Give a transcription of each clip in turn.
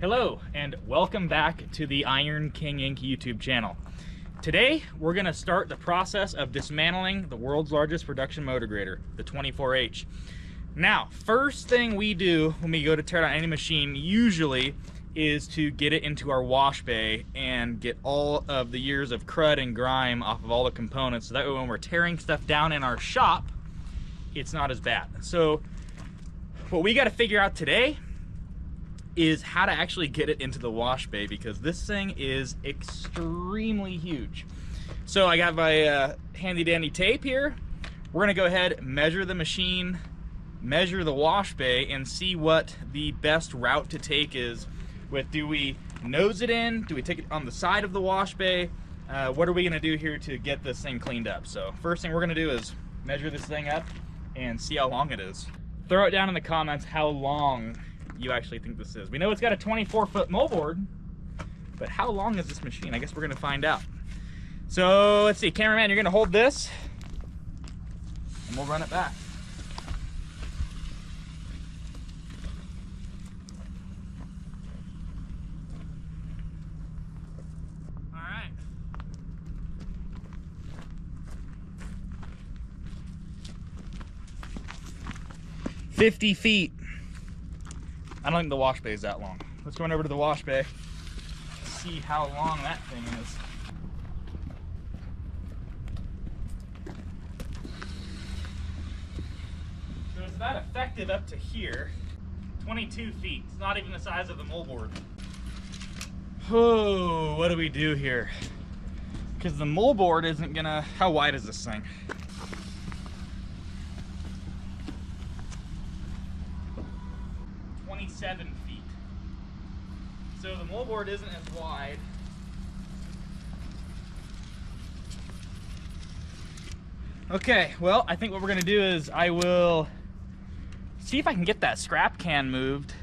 Hello and welcome back to the Iron King Inc. YouTube channel. Today we're going to start the process of dismantling the world's largest production motor grader, the 24H. Now, first thing we do when we go to tear down any machine usually is to get it into our wash bay and get all of the years of crud and grime off of all the components, so that way when we're tearing stuff down in our shop, it's not as bad. So what we got to figure out today is how to actually get it into the wash bay, because this thing is extremely huge. So I got my handy dandy tape here. We're gonna go ahead, measure the machine, measure the wash bay, and see what the best route to take is with, do we nose it in? Do we take it on the side of the wash bay? What are we gonna do here to get this thing cleaned up? So first thing we're gonna do is measure this thing up and see how long it is. Throw it down in the comments how long you actually think this is. We know it's got a 24-foot moldboard, but how long is this machine? I guess we're gonna find out. So let's see, cameraman, you're gonna hold this and we'll run it back. All right. "50 feet. I don't think the wash bay is that long. Let's go on over to the wash bay, see how long that thing is. So it's about effective up to here, 22 feet. It's not even the size of the moldboard. Oh, what do we do here? Because the moldboard isn't gonna, how wide is this thing? Feet. So the moldboard isn't as wide. Okay, well, I think what we're gonna do is I will see if I can get that scrap can moved.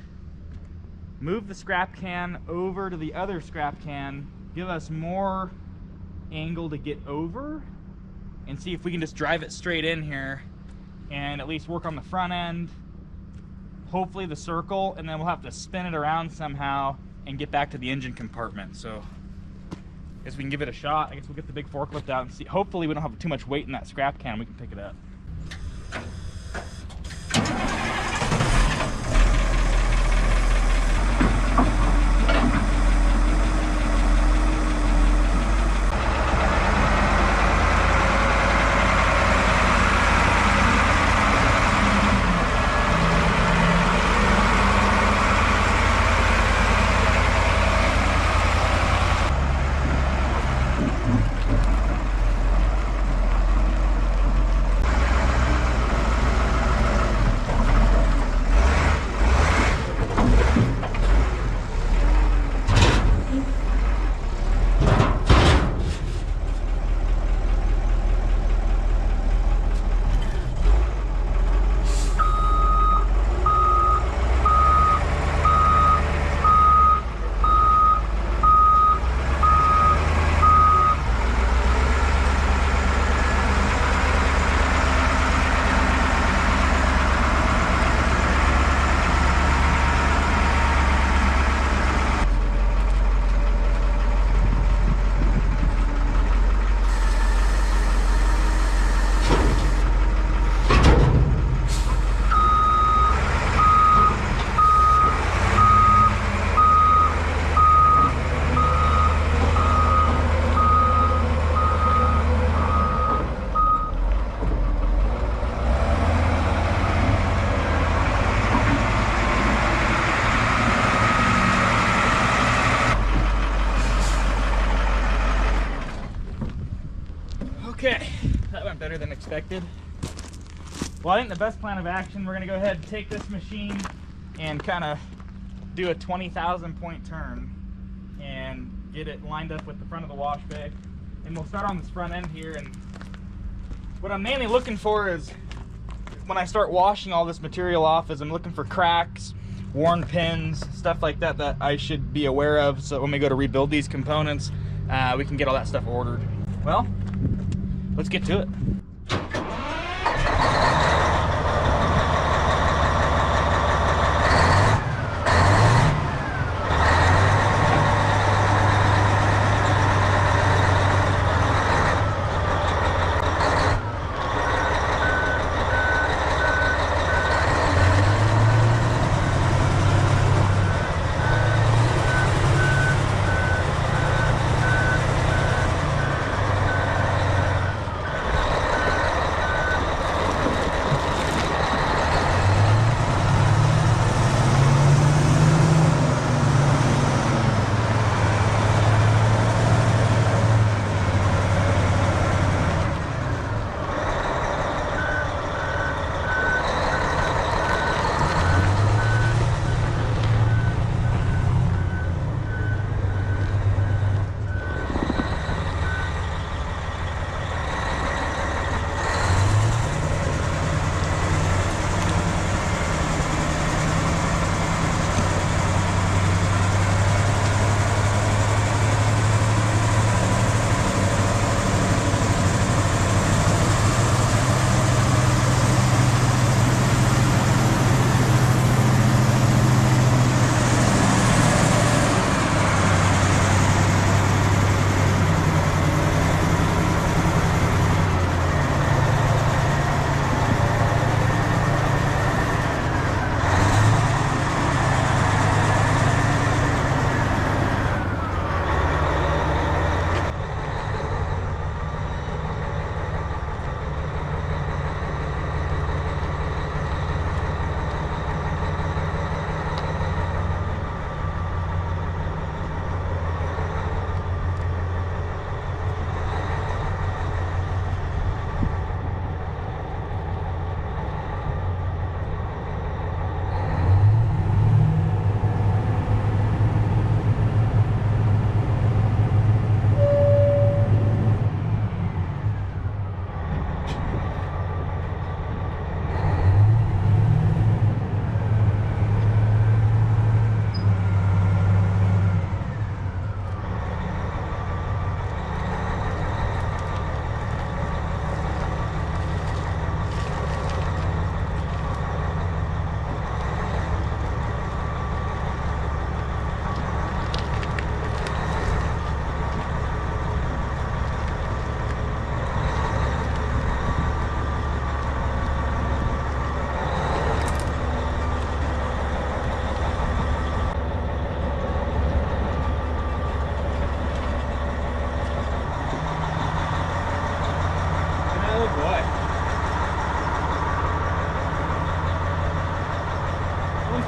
Move the scrap can over to the other scrap can, give us more angle to get over, and see if we can just drive it straight in here and at least work on the front end, hopefully the circle, and then we'll have to spin it around somehow and get back to the engine compartment. So I guess we can give it a shot. I guess we'll get the big forklift out and see. Hopefully we don't have too much weight in that scrap can, we can pick it up. Okay, that went better than expected. Well, I think the best plan of action, we're gonna go ahead and take this machine and kind of do a 20,000 point turn and get it lined up with the front of the wash bay. And we'll start on this front end here. And what I'm mainly looking for is, when I start washing all this material off, is I'm looking for cracks, worn pins, stuff like that that I should be aware of, so when we go to rebuild these components, we can get all that stuff ordered. Well, let's get to it.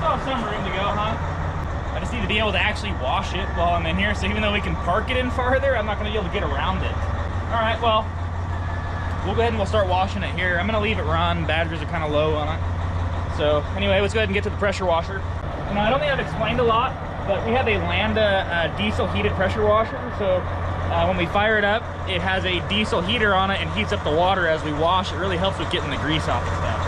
still have some room to go, huh? I just need to be able to actually wash it while I'm in here. So even though we can park it in farther, I'm not going to be able to get around it. All right, well, we'll go ahead and we'll start washing it here. I'm going to leave it run. Batteries are kind of low on it. So anyway, let's go ahead and get to the pressure washer. Now, I don't think I've explained a lot, but we have a Lambda diesel heated pressure washer. So when we fire it up, it has a diesel heater on it and heats up the water as we wash. It really helps with getting the grease off the stuff.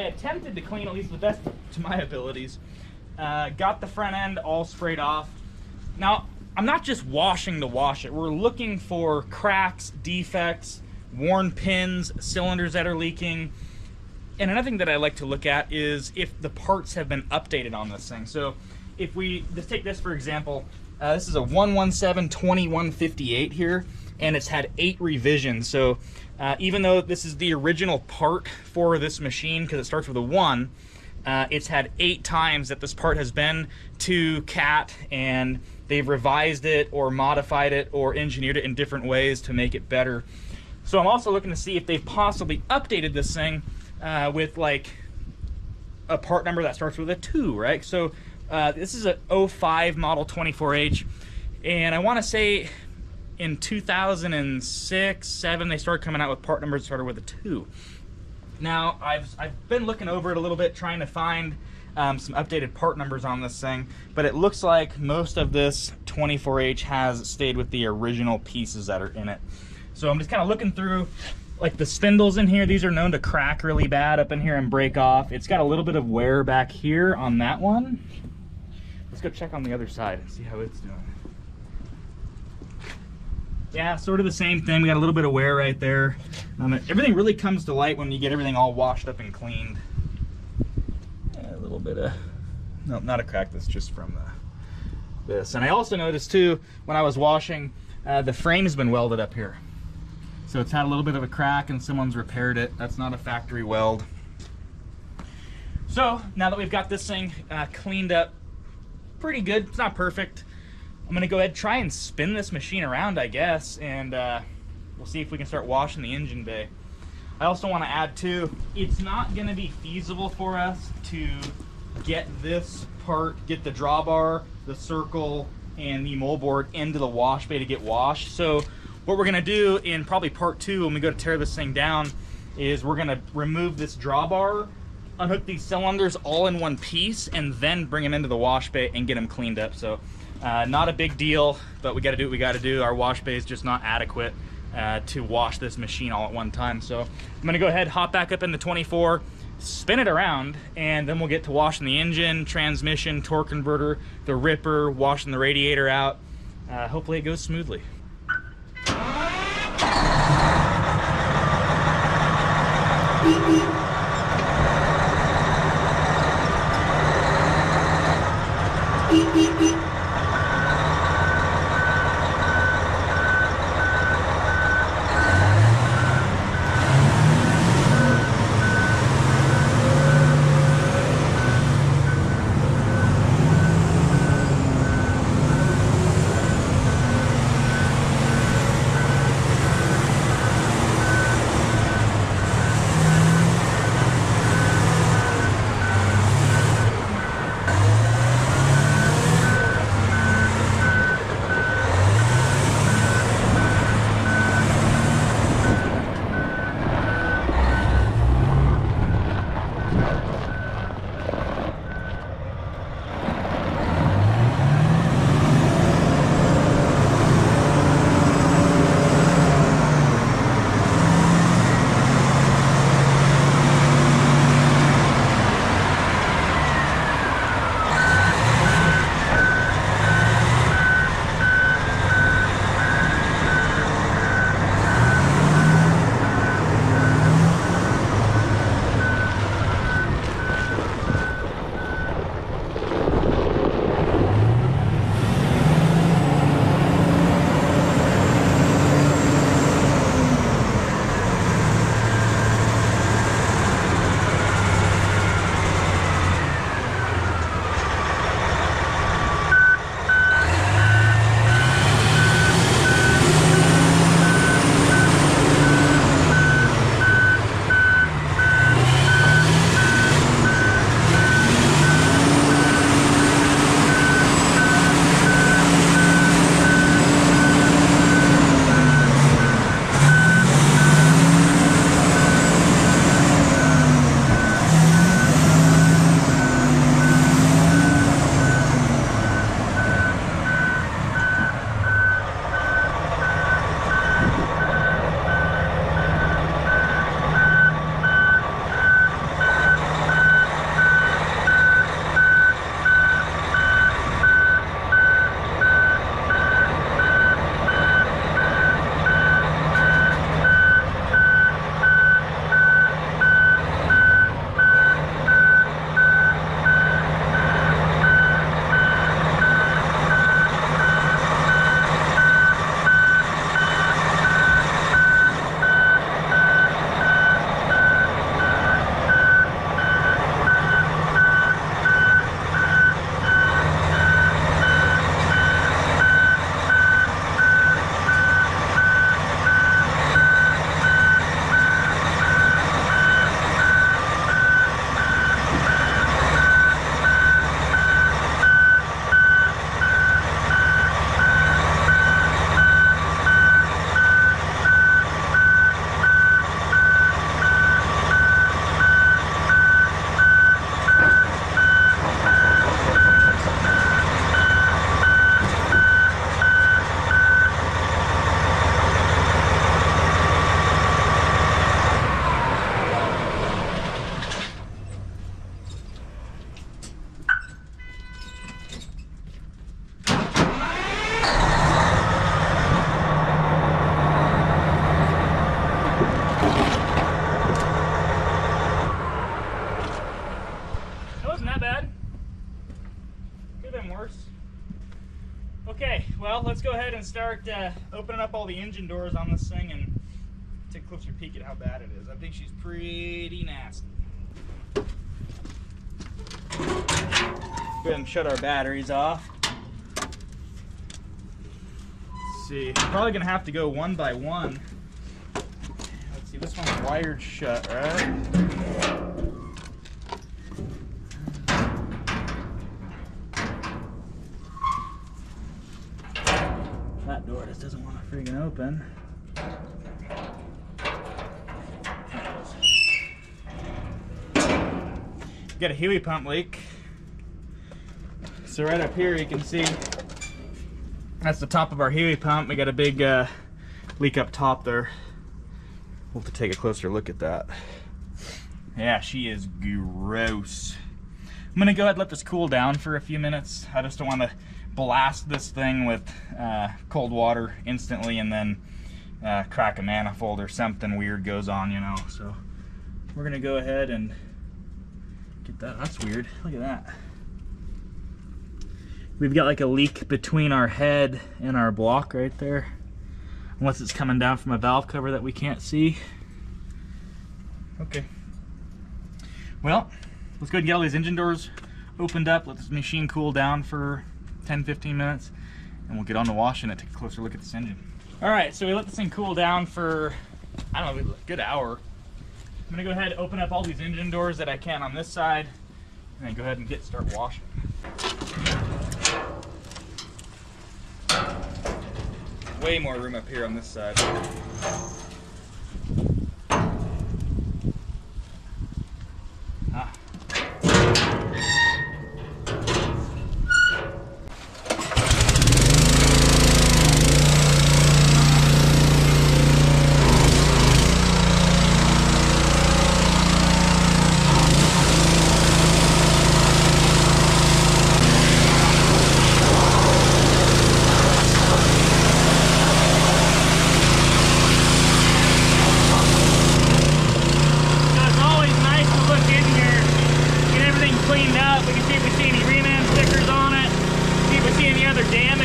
Attempted to clean, at least the best to my abilities. Got the front end all sprayed off. Now, I'm not just washing to wash it. We're looking for cracks, defects, worn pins, cylinders that are leaking. And another thing that I like to look at is if the parts have been updated on this thing. So if we just take this for example, this is a 117-2158 here, and it's had 8 revisions. So even though this is the original part for this machine, because it starts with a 1, it's had 8 times that this part has been to CAT, and they've revised it or modified it or engineered it in different ways to make it better. So I'm also looking to see if they've possibly updated this thing with like a part number that starts with a 2, right? So this is a 05 model 24H, and I want to say in 2006-7 they started coming out with part numbers that started with a 2. Now I've been looking over it a little bit, trying to find some updated part numbers on this thing, but it looks like most of this 24H has stayed with the original pieces that are in it. So I'm just kind of looking through, like the spindles in here. These are known to crack really bad up in here and break off. It's got a little bit of wear back here on that one. Let's go check on the other side and see how it's doing. Yeah, sort of the same thing. We got a little bit of wear right there. Everything really comes to light when you get everything all washed up and cleaned. Yeah, a little bit of, no, not a crack. That's just from this. And I also noticed too, when I was washing, the frame's been welded up here. So it's had a little bit of a crack and someone's repaired it. That's not a factory weld. So now that we've got this thing cleaned up pretty good. It's not perfect. I'm gonna go ahead and try and spin this machine around, I guess, and we'll see if we can start washing the engine bay. I also want to add too, it's not gonna be feasible for us to get this part, get the drawbar, the circle, and the moldboard into the wash bay to get washed. So what we're gonna do in probably part 2 when we go to tear this thing down is we're gonna remove this drawbar, unhook these cylinders all in one piece, and then bring them into the wash bay and get them cleaned up. So not a big deal, but we gotta do what we gotta do. Our wash bay is just not adequate to wash this machine all at one time. So I'm gonna go ahead, hop back up in the 24, spin it around, and then we'll get to washing the engine, transmission, torque converter, the ripper, washing the radiator out. Hopefully it goes smoothly. Okay, well, let's go ahead and start opening up all the engine doors on this thing and take a closer peek at how bad it is. I think she's pretty nasty. Go ahead and shut our batteries off. Let's see, I'm probably gonna have to go one by one. Let's see, this one's wired shut, right? That door just doesn't want to freaking open. Got a Huey pump leak. So right up here you can see that's the top of our Huey pump. We got a big leak up top there. We'll have to take a closer look at that. Yeah, she is gross. I'm gonna go ahead and let this cool down for a few minutes. I just don't want to blast this thing with cold water instantly and then crack a manifold or something weird goes on, you know. So we're gonna go ahead and get that. That's weird. Look at that. We've got like a leak between our head and our block right there. Unless it's coming down from a valve cover that we can't see. Okay. Well, let's go ahead and get all these engine doors opened up, let this machine cool down for 10-15 minutes, and we'll get on to washing it, take a closer look at this engine. Alright, so we let this thing cool down for, I don't know, a good hour. I'm gonna go ahead and open up all these engine doors that I can on this side, and then go ahead and start washing. Way more room up here on this side.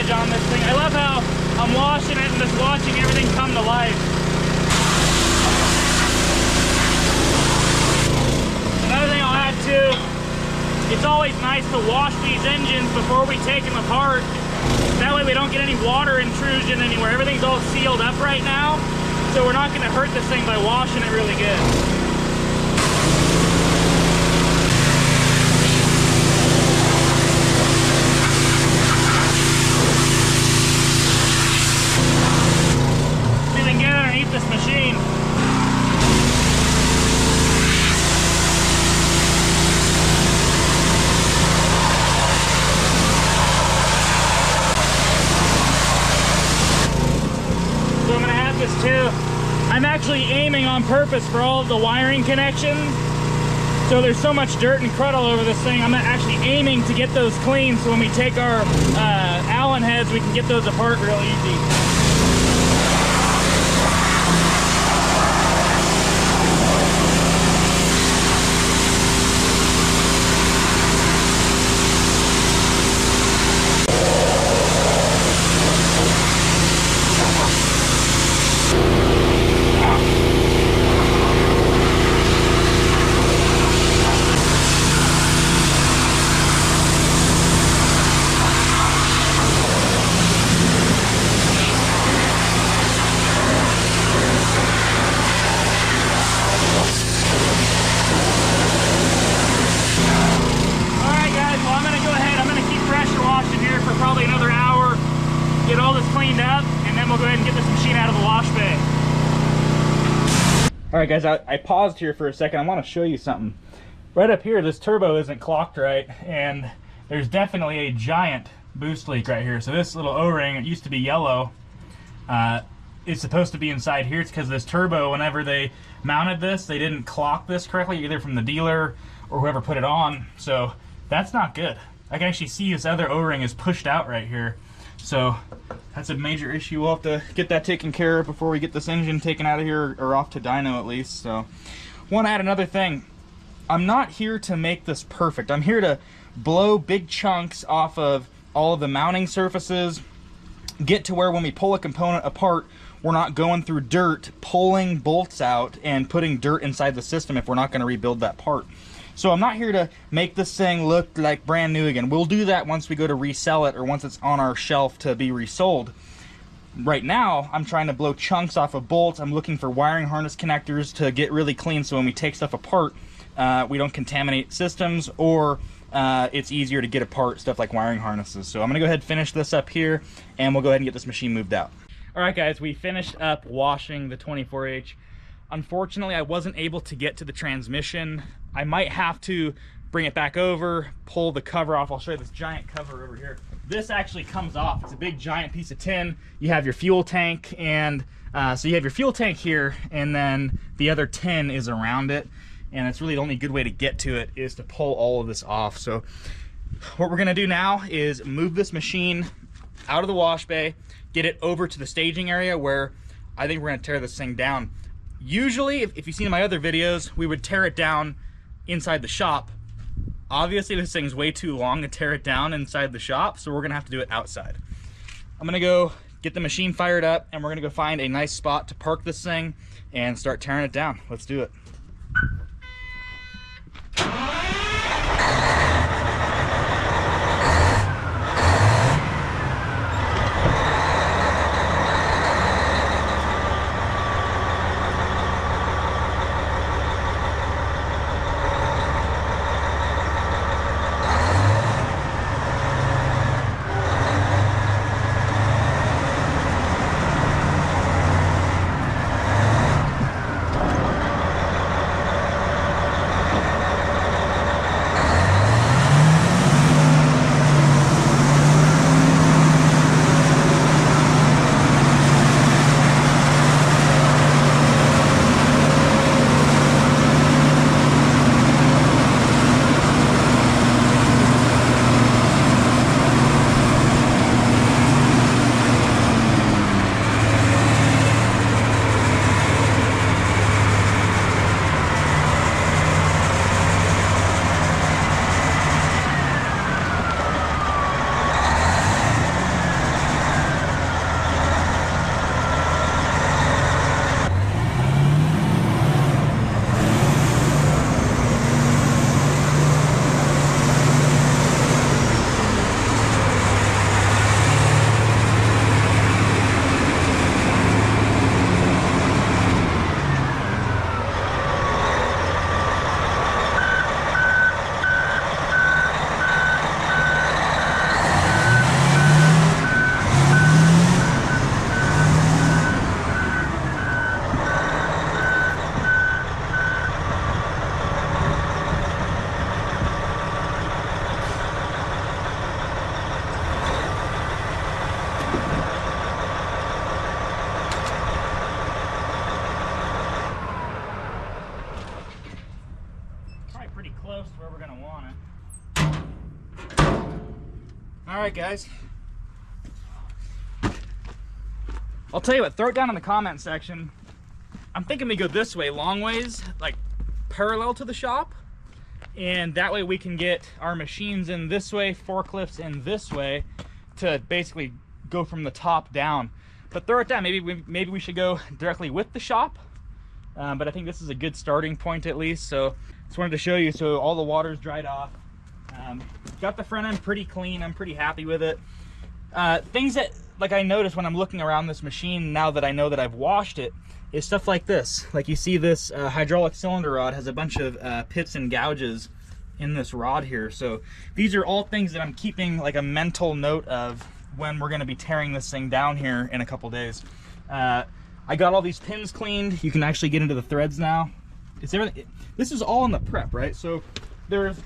On this thing. I love how I'm washing it and just watching everything come to life. Another thing I'll add too, it's always nice to wash these engines before we take them apart. That way we don't get any water intrusion anywhere. Everything's all sealed up right now, so we're not going to hurt this thing by washing it really good. This machine. So I'm going to add this too. I'm actually aiming on purpose for all of the wiring connections. So there's so much dirt and crud all over this thing. I'm actually aiming to get those clean so when we take our Allen heads, we can get those apart real easy. Probably another hour, get all this cleaned up, and then we'll go ahead and get this machine out of the wash bay. Alright guys, I paused here for a second. I want to show you something. Right up here, this turbo isn't clocked right, and there's definitely a giant boost leak right here. So this little O-ring, it used to be yellow, it's supposed to be inside here. It's because this turbo, whenever they mounted this, they didn't clock this correctly, either from the dealer or whoever put it on. So that's not good. I can actually see this other O-ring is pushed out right here. So that's a major issue. We'll have to get that taken care of before we get this engine taken out of here, or off to dyno at least. So want to add another thing. I'm not here to make this perfect. I'm here to blow big chunks off of all of the mounting surfaces, get to where when we pull a component apart, we're not going through dirt, pulling bolts out and putting dirt inside the system if we're not going to rebuild that part. So I'm not here to make this thing look like brand new again. We'll do that once we go to resell it or once it's on our shelf to be resold. Right now, I'm trying to blow chunks off of bolts. I'm looking for wiring harness connectors to get really clean so when we take stuff apart, we don't contaminate systems, or it's easier to get apart stuff like wiring harnesses. So I'm gonna go ahead and finish this up here, and we'll go ahead and get this machine moved out. All right, guys, we finished up washing the 24H. Unfortunately, I wasn't able to get to the transmission. I might have to bring it back over, pull the cover off. I'll show you this giant cover over here. This actually comes off. It's a big giant piece of tin. You have your fuel tank, and so you have your fuel tank here, and then the other tin is around it. And it's really the only good way to get to it is to pull all of this off. So what we're gonna do now is move this machine out of the wash bay, get it over to the staging area where I think we're gonna tear this thing down. Usually, if you've seen my other videos, we would tear it down inside the shop. Obviously, this thing's way too long to tear it down inside the shop, so we're gonna have to do it outside. I'm gonna go get the machine fired up, and we're gonna go find a nice spot to park this thing and start tearing it down. Let's do it. All right, guys. I'll tell you what, throw it down in the comment section. I'm thinking we go this way, long ways, like parallel to the shop. And that way we can get our machines in this way, forklifts in this way, to basically go from the top down. But throw it down, maybe we should go directly with the shop. But I think this is a good starting point at least. So just wanted to show you, so all the water's dried off. Got the front end pretty clean. I'm pretty happy with it. Things that like I noticed when I'm looking around this machine now that I know that I've washed it is stuff like this. Like you see this hydraulic cylinder rod has a bunch of pits and gouges in this rod here. So these are all things that I'm keeping like a mental note of when we're going to be tearing this thing down here in a couple days. I got all these pins cleaned. You can actually get into the threads now. It's everything. This is all in the prep, right? So there's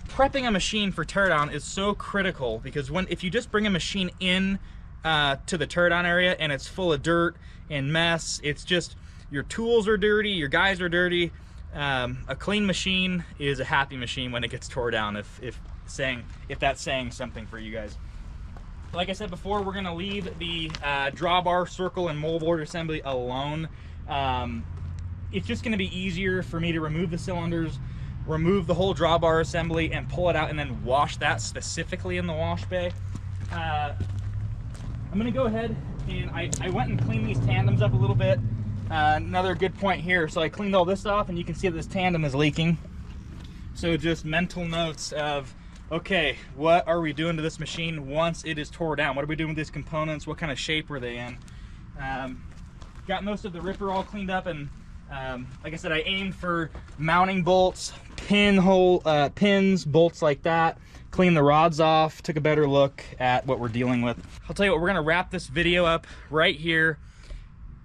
prepping a machine for teardown is so critical, because if you just bring a machine in to the teardown area and it's full of dirt and mess, it's just your tools are dirty, your guys are dirty. A clean machine is a happy machine when it gets tore down, if that's saying something for you guys. Like I said before, we're gonna leave the drawbar, circle, and moldboard assembly alone. It's just gonna be easier for me to remove the cylinders, remove the whole drawbar assembly, and pull it out and then wash that specifically in the wash bay. I'm gonna go ahead and I went and cleaned these tandems up a little bit. Another good point here, so I cleaned all this off and you can see that this tandem is leaking. So just mental notes of, okay, what are we doing to this machine once it is tore down? What are we doing with these components? What kind of shape are they in? Got most of the ripper all cleaned up, and like I said, I aimed for mounting bolts, pins, bolts like that. Cleaned the rods off, took a better look at what we're dealing with. I'll tell you what, we're gonna wrap this video up right here.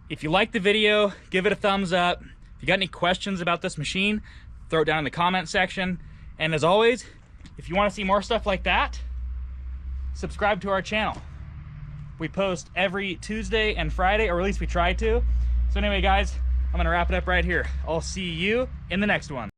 If you like the video, give it a thumbs up. If you got any questions about this machine, throw it down in the comment section. And as always, if you want to see more stuff like that, subscribe to our channel. We post every Tuesday and Friday, or at least we try to. So anyway, guys, I'm gonna wrap it up right here. I'll see you in the next one.